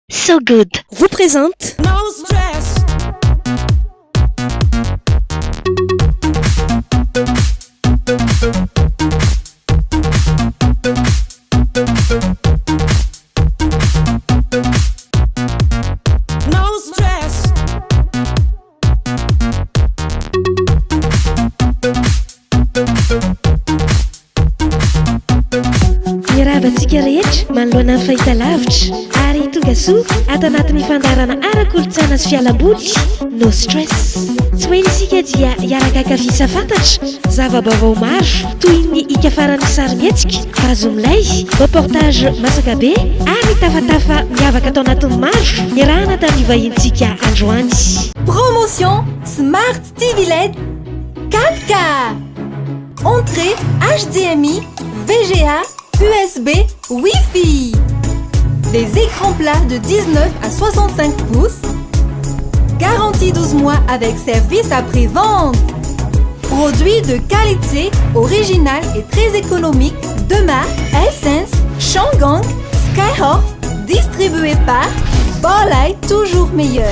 So Good vous présente No stress. No stress. miaravantsika rehetra manoloana ny fahitalavitra ary tonga soa ato anatin'ny fandarana ara-kolontsaina sy fialamboly no stress tsy hoe isika dia hiaraka-kavisa fantatra zava-baovao maro toy ny ikafaran'ny sarimihetsika vazomilay reportage masaka be ary tafatafa miavaka atao anatin'ny maro niarahana tamin'ny vahintsika androany. Promotion Smart TV LED 4K. Entrée HDMI, VGA, USB, Wi-Fi. Des écrans plats de 19 à 65 pouces. Garantie 12 mois avec service après-vente. Produit de qualité, original et très économique de marque Essence, Shangang, Skyhawk, distribué par Baolite toujours meilleur.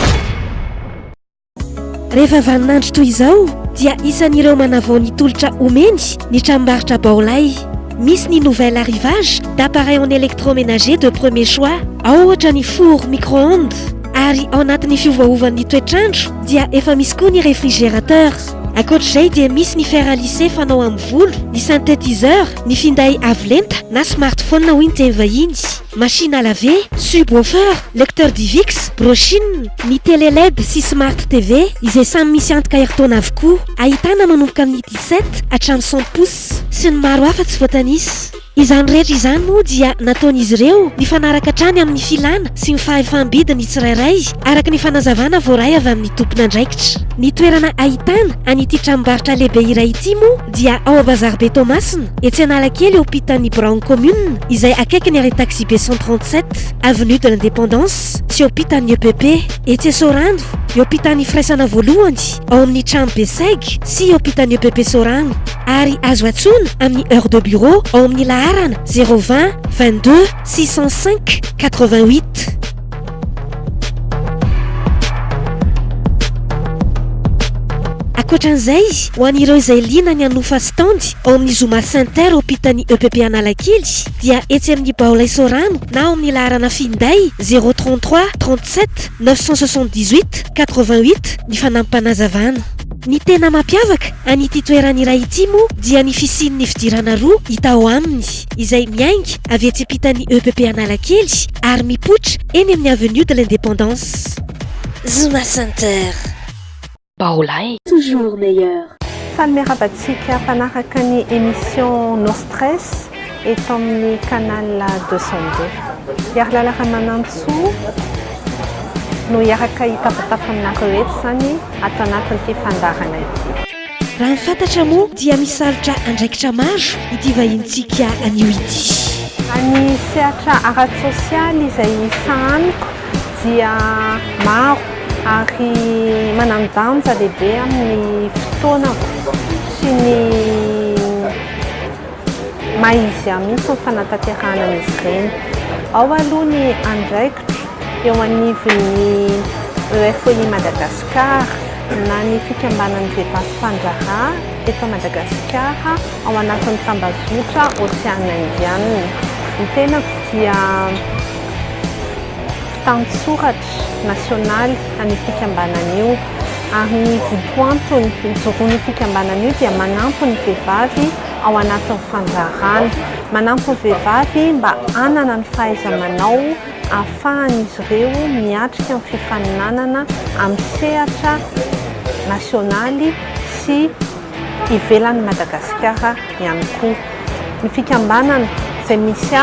Rehefa vaninandro toy izao dia isan'ireo manavao ny tolotra omeny ny tranombarotra Baolay. Misy ny nouvel arrivage d'appareils en électroménager de premier choix, ao ohatra ny four micro-ondes ary ao anatin'ny fiovaovan'ny toetrandro dia efa misy koa ny réfrigérateur. Ankoatr'izay dia misy ny fer à lisser fanao amin'ny volo, ny synthétiseur, ny finday avo lenta na smartphone hoy ny teny vahiny, machine à laver, subwoofer, lecteur DivX, brochine, ny télé LED sy smart TV izay samy misy antoka heritaona avokoa, ahitana manomboka amin'ny 17 hatramin'ny 100 pouces sy ny maro hafa tsy voatanisa. Izany rehetra izany moa dia nataon'izy ireo ny fanaraka hatrany amin'ny filana sy ny fahefa-bidiny tsirairay araka ny fanazavana voaray avy amin'ny tompon'andraikitra. Ny toerana ahitana an'ity tranombarotra lehibe iray ity moa dia ao Bazar be Tomasina, etsy Analakely eo ampitan'ny Brown Commune izay akaikin'ny arrêt taxi B137 avenue de l'Indépendance sy eo ampitan'ny EPP, etsy Sorano eo ampitan'ny Fraisana voalohany ao amin'ny trano Beseg sy eo ampitan'ny EPP Sorano ary azo atsona amin'ny heure de bureau ao amin'ny laharana 020 22 605 88. Ankoatran'izay ho an'ireo izay liana ny hanofa standy ao amin'ny Zoma Center ao ampitan'ny EPP Analakely dia etsy amin'ny Baolay Sorano na ao amin'ny laharana finday 033 37 978 88 ny fanampam-panazavana. Ny tena mampiavaka an'ity toerana iray ity moa dia ny fisian'ny fidirana roa hita ao aminy izay miainga avy etsy ampitan'ny EPP Analakely ary mipoitra eny amin'ny avenue de l'Indépendance. Zoma Center. Baolay Toujours meilleur. Samy miarabantsika mpanaraka ny émission No Stress eto amin'ny canal 202. Iary lalaka manantso no iaraka hitapatafa aminareo eto zany ato anatin'ity fandarana ity. Raha ny fantatra moa dia misalotra andraikitra maro ity vahintsika anio ity. Any sehatra ara-tsosialy izay sahaniko dia maro ary manandanja lehibe amin'ny fotoana sy ny maizy mihitsy ny fanatanterahana izy ireny. Ao aloha ny andraikitra eo anivon'ny EFOI Madagascar na ny fikambanan'ny vehivavy mpandraharaha eto Madagasikara ao anatin'ny tambazotra Oceana Indiana. Ny tenako dia mpitantsoratra nasionaly any fikambanana io ary ny votoantony ijoroan'ny fikambanana io dia manampy ny vehivavy ao anatin'ny fanjarana, manampy ny vehivavy mba hanana ny fahaiza-manao ahafahan'izy ireo miatrika amin'ny fifaninanana amin'ny sehatra nasionaly sy ivelan'ny Madagasikara ihany koa. Ny fikambanana izay misy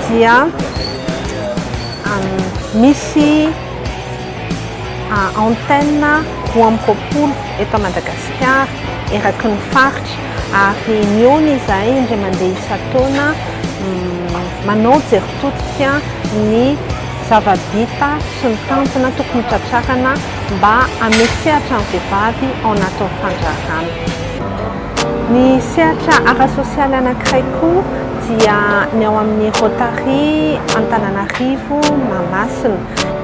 dia misy antenne roa amby roapolo eto Madagasikara eraky ny faritra ary niony izahay indray mandeha isan-taona manao jerin-totika ny zava-bita sy ny tanjona tokony tratrarana mba hamesehatra ny vehivavy ao anatin'ny fanjarana. Ny sehatra ara-sosialy anankiray koa dia ny ao amin'ny Rotary Antananarivo Mahamasina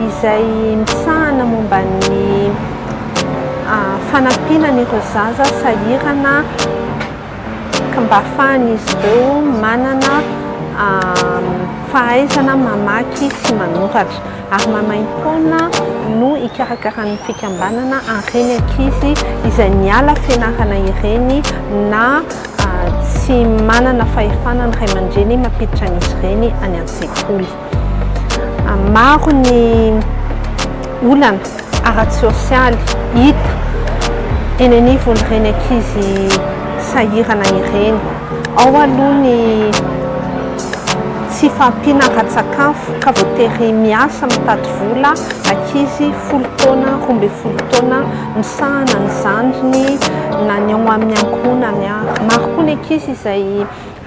izay misahana momba ny fanampiana ireo zaza sahirana ka mba ahafahan'izy ireo manana fahaizana mamaky sy manoratra ary mamaim-poana no ikarakarany fikambanana an'ireny ankizy izay niala fianarana ireny na tsy manana fahefana ny ray aman-dreny mampiditra an'izy ireny any an-tsekoly. Maro ny olana ara-tsosialy hita eny anivon'ireny ankizy sahirana ireny. Ao aloha ny tsy fahampiana ara-tsakafo ka voatery miasa mitady vola ankizy 10 taona 12 taona misahana ny zandriny na ny ao amin'ny ankohonany. Maro koa ny ankizy izay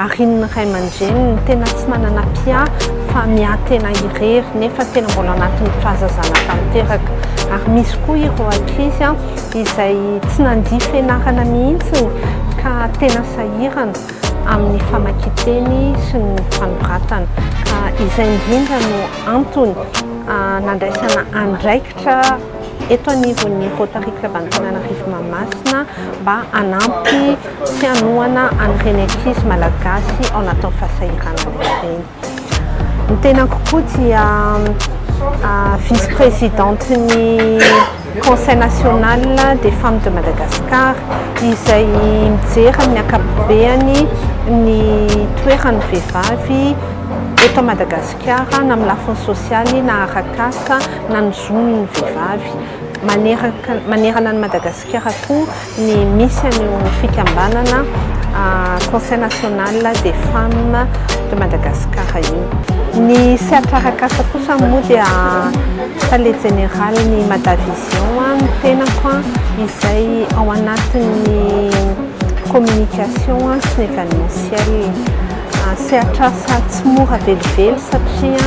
arin'ny ray aman-dreny ny tena tsy manana pia fa miantena irery nefa tena mbola anatin'ny fahazazana tanteraka. Ary misy koa ireo ankizy izay tsy nandia fianarana mihitsy ka tena sahirana amin'ny famakian-teny sy ny fanoratana. Ka izay indrindra no antony nandraisana andraikitra eto anivon'ny Rotary Club Antananarivo Mahamasina mba hanampy fianohana an'ireny ankizy malagasy ao anatin'ny fahasahirana ireny. Ny tena kokoa dia vice-présidente-ny Conseil national des femmes de Madagascar izay mijery amin'ny ankapobeny ny toeran'ny vehivavy eto Madagasikara na amin'ny lafiny sosialy na arak'asa na ny zon'ny vehivavy. Manerana ny Madagasikara koa ny misy an'io fikambanana Conseil national des femmes de Madagascar io. Ny sehatra arak'asa kosa moa dia Palais Général ny Madavision ny tenako izay ao anatin'ny communication sy ny événementiel. Sehatra asa tsy mora velively satria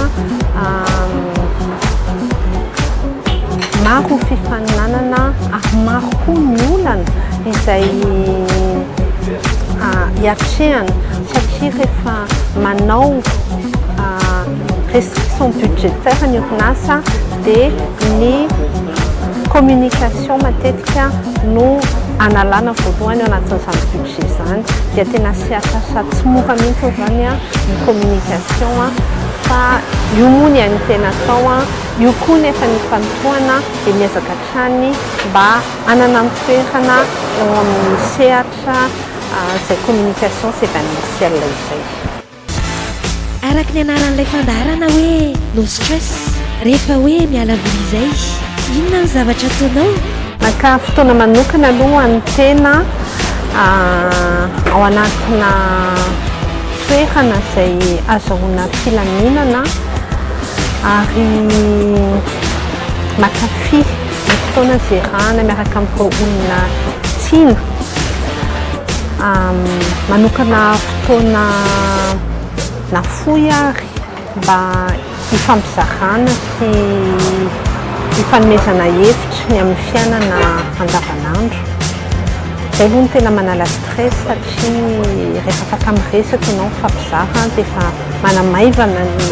maro fifaninanana ary maro koa ny olana izay hiatrehana satria rehefa manao restriction budgétaire ny orinasa dia ny communication matetika no analana voalohany ao anatin'izany budget izany dia tena sehatra asa tsy mora mihitsy izany ny communication fa io moa ny any tena atao io koa nefa ny fanotoana dia miezaka hatrany mba hanana toerana eo amin'ny sehatra izay communication sy événementiel izay. Araka ny anaran'ilay fandaharana hoe no stress rehefa hoe miala voly izay inona ny zavatra ataonao? Maka fotoana manokana aloha ny tena ao anatina toerana izay azahoana filaminana ary makafy ny fotoana izay rana miaraka amin'ireo olona tiana. Manokana fotoana nafoy ary mba hifampizarana sy hifanomezana hevitra ny amin'ny fiainana andavanandro. Izay aloha no tena manala stress satria rehefa afaka miresaka ianao mifampizara dia efa manamaivana ny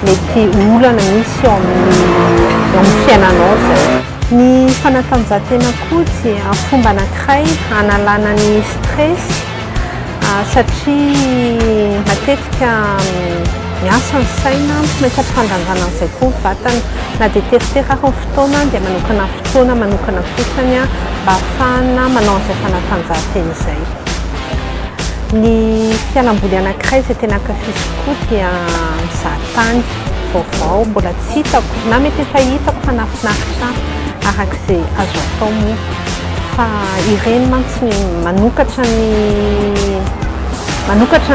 mety olana misy eo amin'ny fiainanao zay. Ny fanatanjahantena koa dia fomba anankiray hanalana ny stress satria matetika miasa ny saina mety ampifandanjana an'izay koa vatana na dia teriteraka ny fotoana dia manokana fotoana manokana fosany mba ahafahana manao an'izay fanatanjahantena izay. Ny fialamboly anankiray izay tena ankafiziko koa dia mizahatany vaovao mbola tsy hitako na mety efa hitako fa nahafinaritra arak'izay azo atao moa fa ireny mantsy manokatra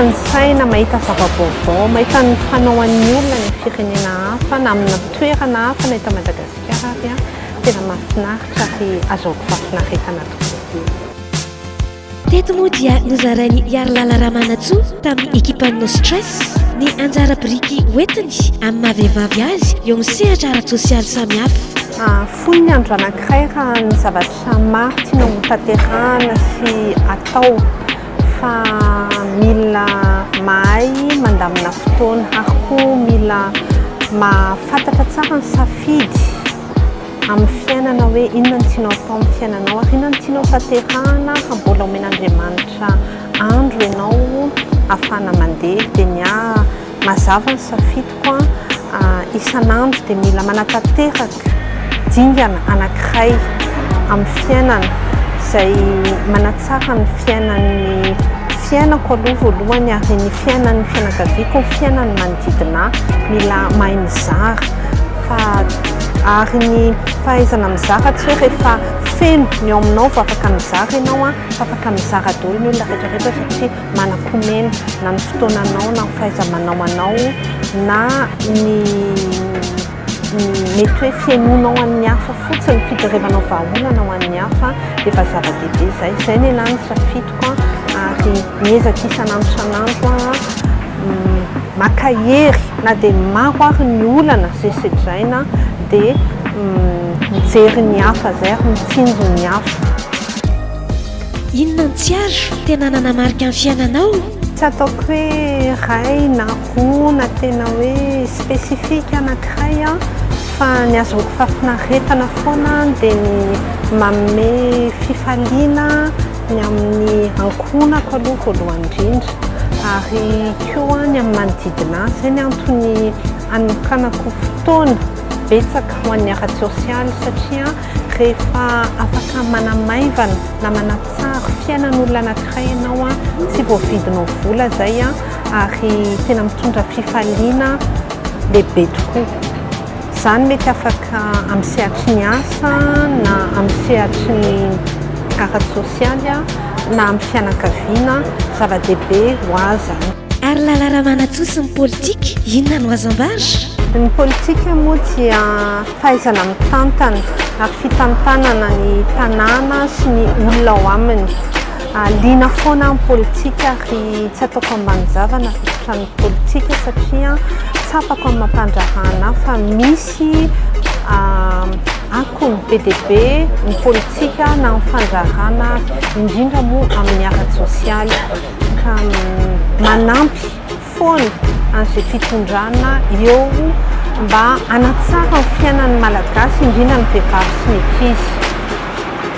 ny saina mahita zava-baovao mahita ny fanaoan'ny olona ny firenena hafa na amina toerana hafa na eto Madagasikara ary tena mahafinaritra ary azahoako fahafinaretana tokoa. Teto moa dia nozarainy Yarlala Ramanatsoa tamin'ny ekipan'ny No Stress ny anjara biriky hoentiny amin'ny mahavehivavy azy eo amin'ny sehatra ara-tsosialy samihafa. Fony ny andro anankiray raha ny zavatra maro tiana ho tanterahana sy atao fa mila mahay mandamina fotoana ary koa mila mahafantatra tsara ny safidy amin'ny fiainana hoe inona ny tianao atao amin'ny fiainanao ary inona ny tianao tanterahana fa mbola omen'Andriamanitra andro ianao ahafahana mandeha dia mazava ny safidiko isan'andro dia mila manatanteraka dingana anankiray amin'ny fiainana izay manatsara ny fiainako aloha voalohany ary ny fiainan'ny fianakaviako ny fiainan'ny manodidina mila mahay mizara fa ary ny fahaizana mizara tsy hoe rehefa feno ny ao aminao fa afaka mizara ianao fa afaka mizara daholo ny olona rehetrarehetra satria manakomena na ny fotoananao na ny fahaiza-manao anao na ny mety hoe fiainonao an'ny hafa fotsiny fijerevanao vahaolana ho an'ny hafa dia efa zava-dehibe izay ny anahy ny safidiko ary miezaka isan'andro makahery na dia maro ary ny olana zay sedraina dia mijery ny hafa zay ary mitsinjo ny hafa. Inona ny tsy azo tena nanamarika ny fiainanao? Tsy ataoko hoe ray na roa na tena hoe spesifika anankiray fa ny azoko fafinaretana foana dia ny manome fifaliana ny amin'ny ankonako aloha voalohany indrindra ary koa ny amin'ny manodidina zay ny antony anokanako fotoana betsaka ho an'ny ara sosialy satria rehefa afaka manamaivana na manatsara fiainan'olona anankiray ianao tsy voavidinao vola zay ary tena mitondra fifaliana lehibe tokoa. Izany mety afaka amin'ny sehatry ny asa na amin'ny sehatry ny ara sosialy na amin'ny fianakaviana zava-dehibe ho azy. Ary lalàna manatsosa ny politika inona no azam-bary? Ny politika moa dia fahaizana mitantana ary fitantanana ny tanàna sy ny olona ao aminy. Liana foana amin'ny politika ary tsy ataoko ambanin-javana fototra ny politika satria tsapako amin'ny mampandrahana fa misy akony be dia be ny politika na ny fandrahana indrindra moa amin'ny ara sosialy ka manampy foana an'izay fitondrana eo mba anatsara ny fiainan'ny malagasy indrindra ny vehivavy sy ny ankizy.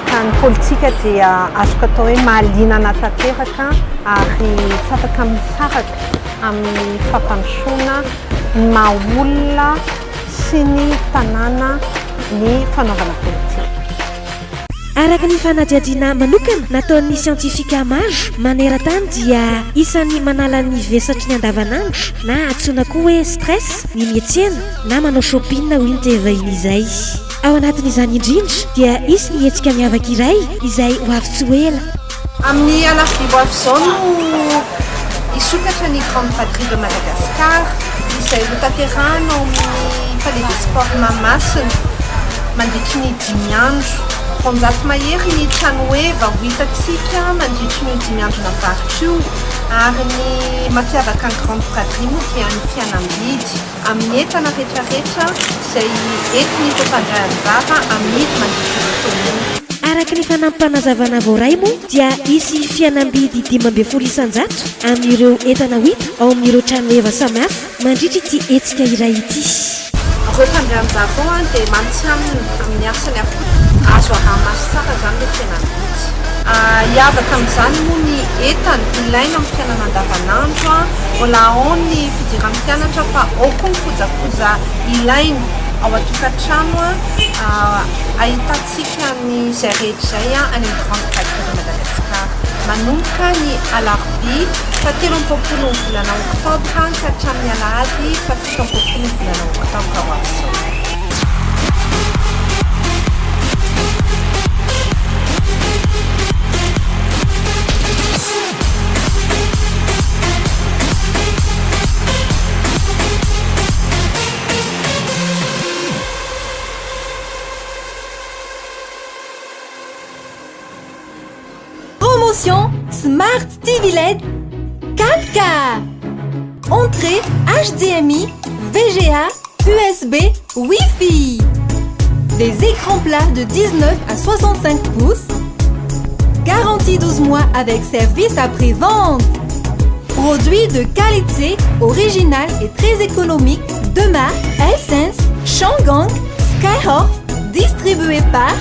Ka ny politika dia azoko atao hoe mahaliana anatanteraka ary tsy afaka misaraka amin'ny fampandrosoana ny maha-olona sy ny tanàna ny fanaovana politika. Araka ny fanadihadiana manokana nataon'ny siantifika maro maneran-tany dia isan'ny manala ny vesatry ny andavanandro na antsoina koa hoe stress ny miantsena na manao shopping ho intevahiny izay. Ao anatin'izany indrindra dia isy ny hetsika miavaka iray izay ho avy tsy ho ela. Amin'ny anarbibo avy izao no isokatra ny Grande Patrie de Madagascar izay ho tanterahana ao amin'ny Palais des Sports Mahamasina mandritry ny 5 andro. Vonjato mahery ny trano heva ho hitantsika mandritry ny 5 andro navaritra io ary ny mampiavaka ny Grande Patrie moa dia ny fianam-bidy amin'ny entana rehetrarehetra izay entiny mpandray anjara amidy mandritry ny fotoana. Araka ny fanampim-panazavana voaray moa dia isy fianam-bidy 5,000 isan-jato amin'ireo entana hita ao amin'ireo trano heva samihafa mandritra ity hetsika iray ity. Ireo mpandray anjara dia mantsy amin'ny asany avokoa azo araha-maso tsara izany ilay fianam-bidy. Hiavaka amin'izany moa ny entana ilaina amin'ny fiainana andavanandro mbola ao ny fidiran'ny mpianatra fa ao koa ny kojakoja ilaina ao an-tokantrano ahitantsika ny izay rehetra izay any amin'ny Grande Patrie de Madagascar. Manomboka ny alarobia 17 ny volana oktobra ka hatramin'ny alahady 17 ny volana oktobra ho avy izao. Promotion Smart TV LED 4K. Entrée HDMI, VGA, USB, Wi-Fi. Des écrans plats de 19 à 65 pouces. Garantie 12 mois avec service après-vente. Produit de qualité, original et très économique de marque Essence, Shangang, Skyhawk, distribué par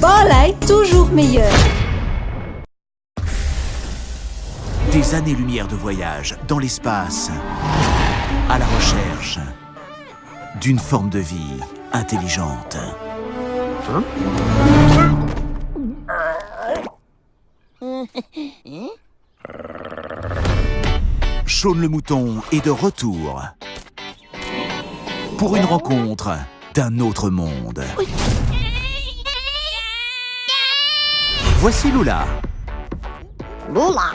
Baolai, toujours meilleur. Des années-lumière de voyage dans l'espace, à la recherche d'une forme de vie intelligente. Shaun le mouton est de retour pour une rencontre d'un autre monde. Voici Lula. Lula.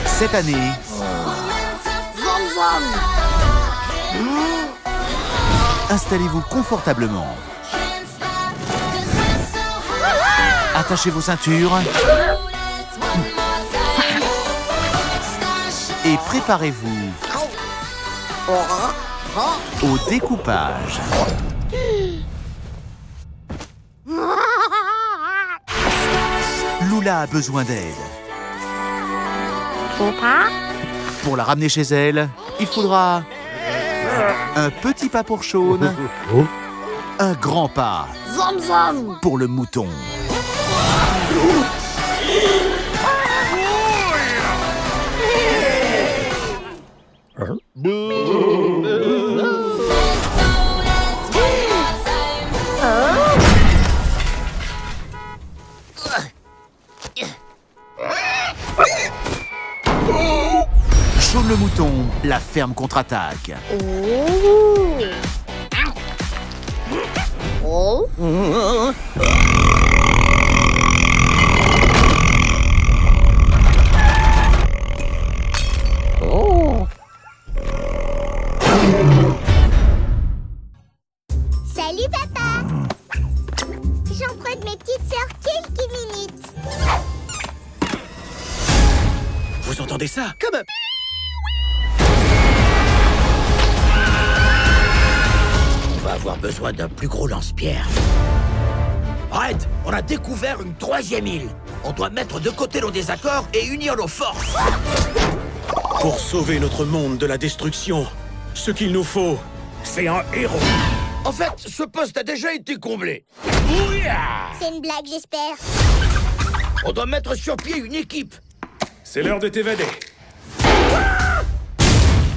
Cette année, installez-vous confortablement. Attachez vos ceintures et préparez-vous au découpage. Lula a besoin d'aide. Pour la ramener chez elle, il faudra un petit pas pour Shaun, un grand pas pour le mouton. Shaun le mouton, la ferme contre-attaque. Salut papa. J'emprunte mes petites sœurs quelques minutes. Vous entendez ça? Comme un... On va avoir besoin d'un plus gros lance-pierre. Red, on a découvert une 3e île. On doit mettre de côté nos désaccords et unir nos forces. Pour sauver notre monde de la destruction, ce qu'il nous faut, c'est un héros. En fait, ce poste a déjà été comblé. C'est une blague, j'espère. On doit mettre sur pied une équipe. C'est l'heure de t'évader.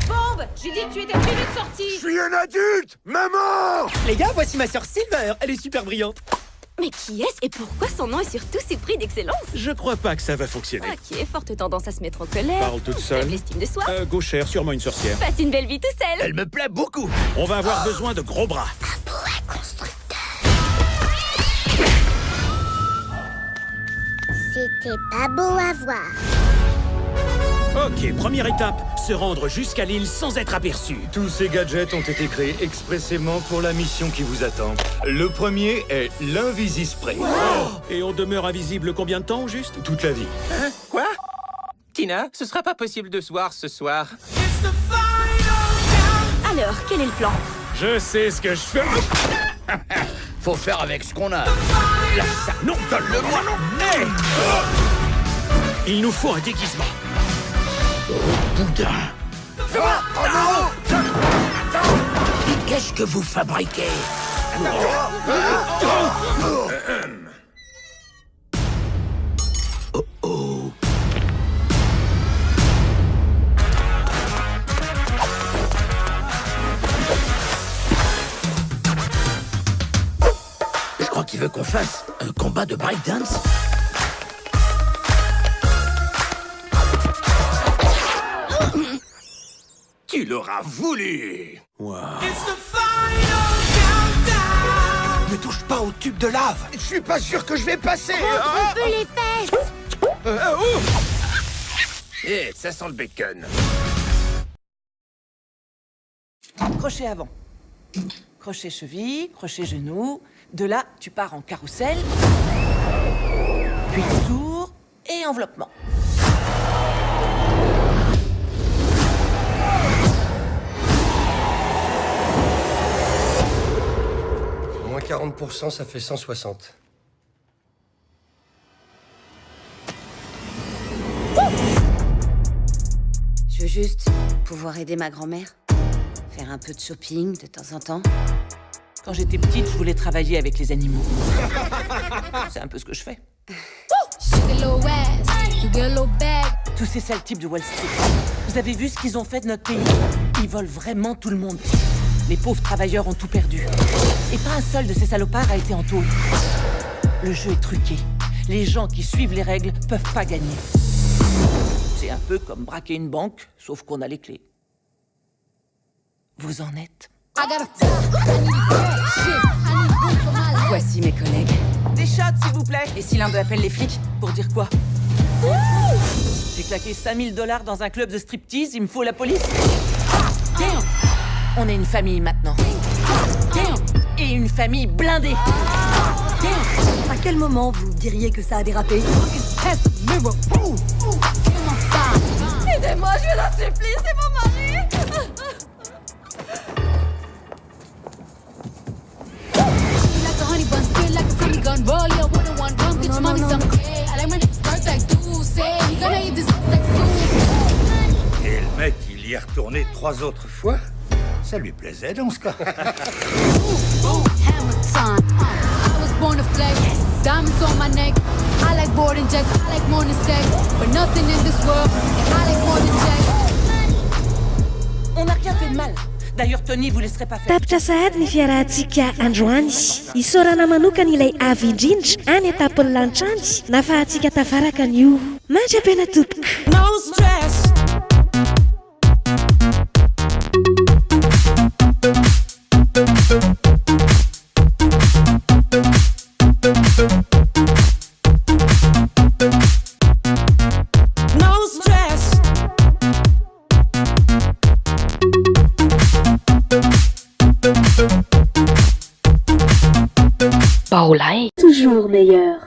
Bombe! J'ai dit que tu étais privé de sortie! Je suis un adulte! Maman! Les gars, voici ma sœur Silver. Elle est super brillante. Mais qui est-ce et pourquoi son nom est sur tous ces prix d'excellence? Je crois pas que ça va fonctionner. Ok, forte tendance à se mettre en colère. Parle toute seule. Faible estime de soi. Gauchère, sûrement une sorcière. Passe une belle vie tout seul. Elle me plaît beaucoup. On va avoir besoin de gros bras. C'était pas beau à voir. Ok, première étape, se rendre jusqu'à l'île sans être aperçu. Tous ces gadgets ont été créés expressément pour la mission qui vous attend. Le premier est l'Invisispray. Et on demeure invisible combien de temps, au juste? Toute la vie. Hein? Quoi? Tina, ce sera pas possible de se voir ce soir. Alors, quel est le plan? Je sais ce que je fais. Faut faire avec ce qu'on a. Lâche ça. Non, donne-le-moi. Hey. Il nous faut un déguisement. Boudin. Oh non! Et qu'est-ce que vous fabriquez? Oh oh. Je crois qu'il veut qu'on fasse un combat de breakdance. Tu l'auras voulu. Wow. Ne touche pas au tube de lave. Je suis pas sûr que je vais passer. Un peu les fesses. Eh, ça sent le bacon. Crochet avant. Crochet cheville, crochet genou. De là, tu pars en carrousel. Puis tour et enveloppement. 40%, ça fait 160. Je veux juste pouvoir aider ma grand-mère. Faire un peu de shopping de temps en temps. Quand j'étais petite, je voulais travailler avec les animaux. C'est un peu ce que je fais. Tous ces sales types de Wall Street. Vous avez vu ce qu'ils ont fait de notre pays? Ils volent vraiment tout le monde. Les pauvres travailleurs ont tout perdu. Et pas un seul de ces salopards a été en tôle. Le jeu est truqué. Les gens qui suivent les règles peuvent pas gagner. C'est un peu comme braquer une banque, sauf qu'on a les clés. Vous en êtes? Voici mes collègues. Des shots, s'il vous plaît. Et si l'un d'eux appelle les flics? Pour dire quoi? J'ai claqué 5000 $ dans un club de striptease, il me faut la police? On est une famille maintenant. Et une famille blindée. À quel moment vous diriez que ça a dérapé? Aidez-moi, je vous en supplie, c'est mon mari. Et le mec, il y est retourné 3 autres fois. Ça lui plaisait dans ce cas. On n'a rien fait de mal. D'ailleurs, Tony vous laisserait pas faire. Tapitra sahady ny fiarahantsika androany isaorana manokana ilay avy indrindra any atapon'ny lanitra any nafahantsika tafaraka an'io mandry ampiana tompoko. No stress. Baolay. Toujours meilleur.